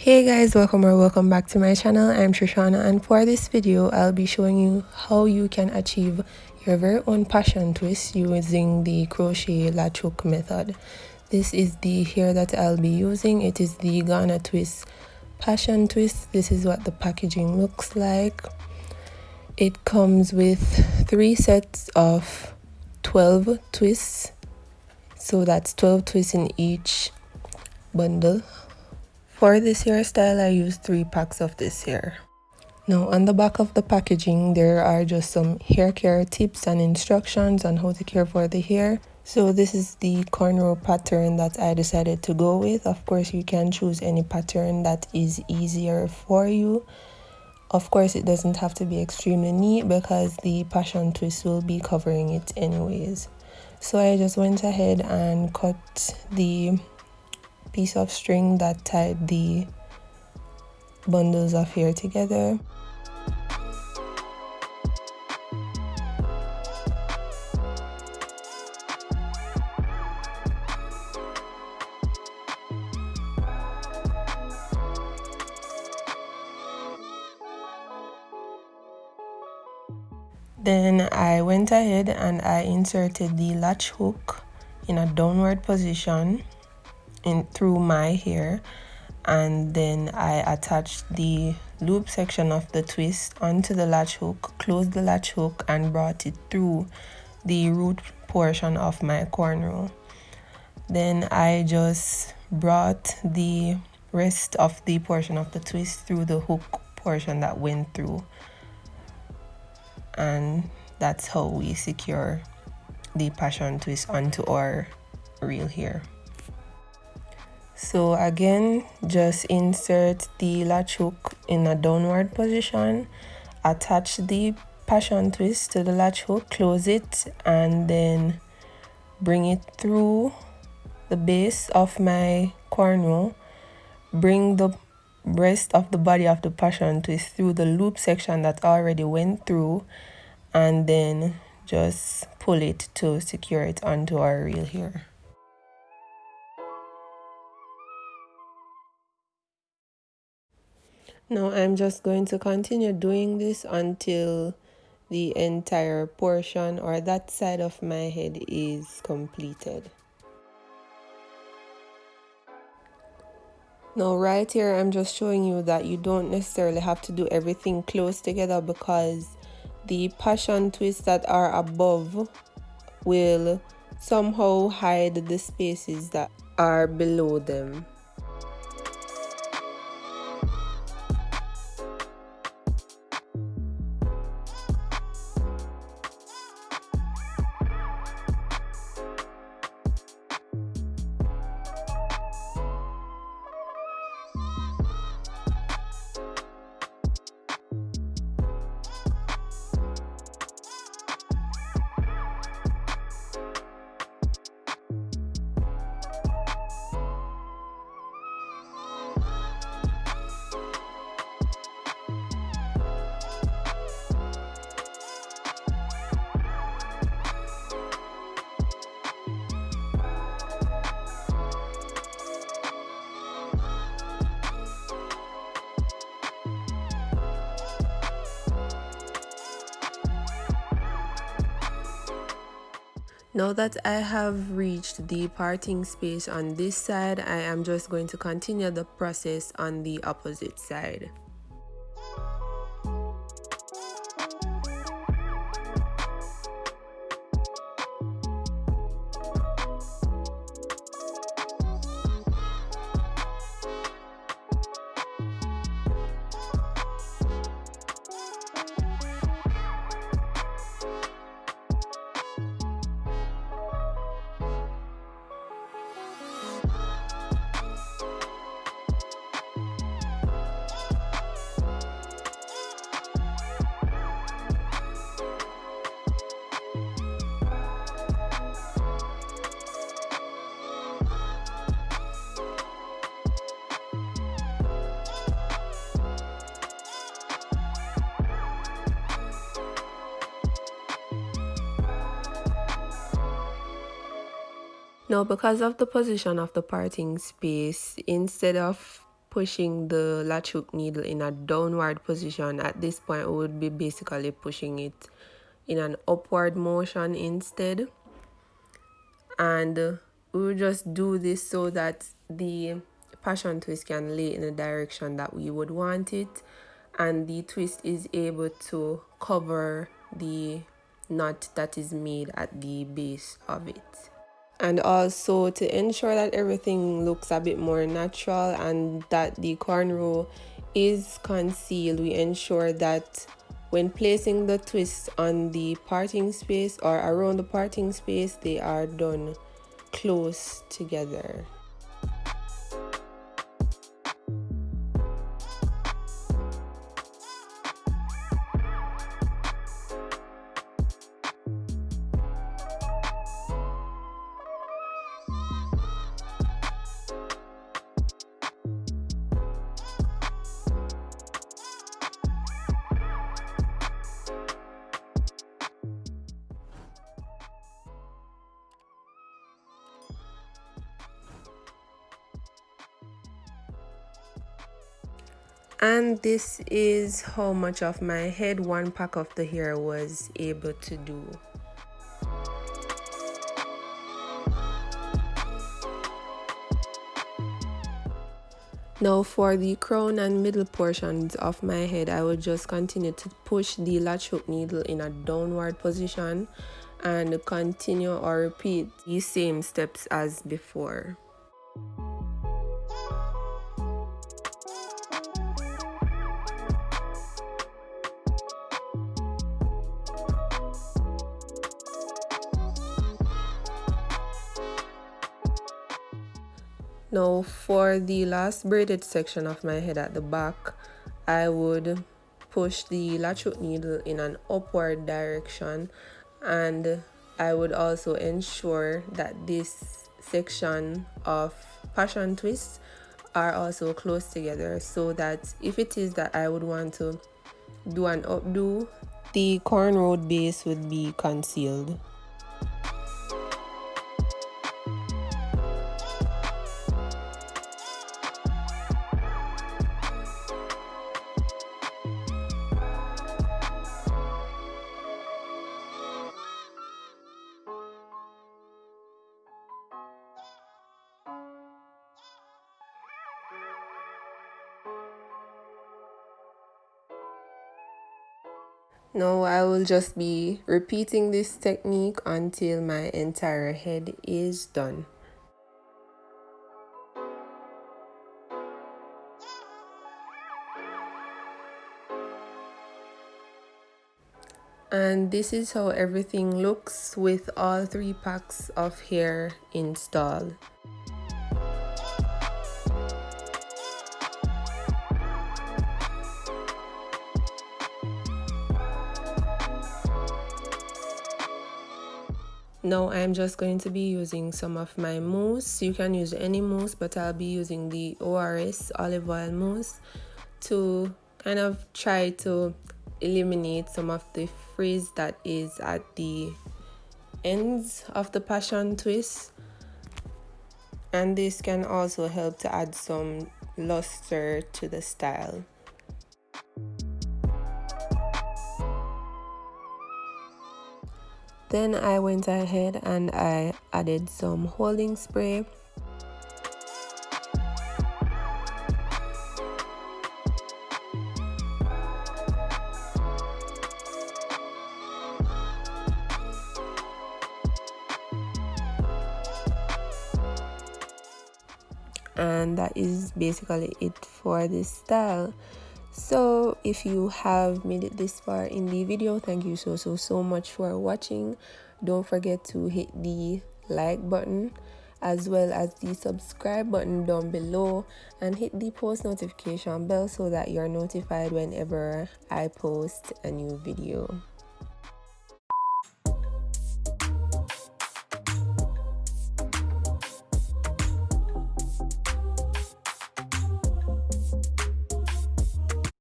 Hey guys, welcome back to my channel. I'm Trishana, and for this video I'll be showing you how you can achieve your very own passion twist using the crochet latch method. This is the hair that I'll be using. It is the Ghana twist passion twist. This is what the packaging looks like. It comes with 3 sets of 12 twists, so that's 12 twists in each bundle. For this hairstyle, I used 3 packs of this hair. Now, on the back of the packaging, there are just some hair care tips and instructions on how to care for the hair. So this is the cornrow pattern that I decided to go with. Of course, you can choose any pattern that is easier for you. Of course, it doesn't have to be extremely neat because the passion twist will be covering it anyways. So I just went ahead and cut the piece of string that tied the bundles of hair together. Then I went ahead and I inserted the latch hook in a downward position through my hair, and then I attached the loop section of the twist onto the latch hook, closed the latch hook, and brought it through the root portion of my cornrow. Then I just brought the rest of the portion of the twist through the hook portion that went through, and that's how we secure the passion twist onto our real hair. So again, just insert the latch hook in a downward position, attach the passion twist to the latch hook, close it, and then bring it through the base of my cornrow, bring the rest of the body of the passion twist through the loop section that already went through, and then just pull it to secure it onto our real hair. Now I'm just going to continue doing this until the entire portion or that side of my head is completed. Now right here I'm just showing you that you don't necessarily have to do everything close together, because the passion twists that are above will somehow hide the spaces that are below them. Now that I have reached the parting space on this side, I am just going to continue the process on the opposite side. Now, because of the position of the parting space, instead of pushing the latch hook needle in a downward position. At this point, we would be basically pushing it in an upward motion instead. And we will just do this so that the passion twist can lay in the direction that we would want it, and the twist is able to cover the knot that is made at the base of it. And also, to ensure that everything looks a bit more natural and that the cornrow is concealed, we ensure that when placing the twists on the parting space or around the parting space, they are done close together. And this is how much of my head one pack of the hair was able to do. Now for the crown and middle portions of my head, I will just continue to push the latch hook needle in a downward position and continue or repeat the same steps as before. Now for the last braided section of my head at the back, I would push the latch hook needle in an upward direction, and I would also ensure that this section of passion twists are also close together, so that if it is that I would want to do an updo, the cornrow base would be concealed. Now I will just be repeating this technique until my entire head is done. And this is how everything looks with all 3 packs of hair installed. Now I'm just going to be using some of my mousse. You can use any mousse, but I'll be using the ORS Olive Oil Mousse to kind of try to eliminate some of the frizz that is at the ends of the passion twist. And this can also help to add some luster to the style. Then I went ahead and I added some holding spray. And that is basically it for this style. So if you have made it this far in the video, thank you so much for watching. Don't forget to hit the like button as well as the subscribe button down below, and hit the post notification bell so that you're notified whenever I post a new video.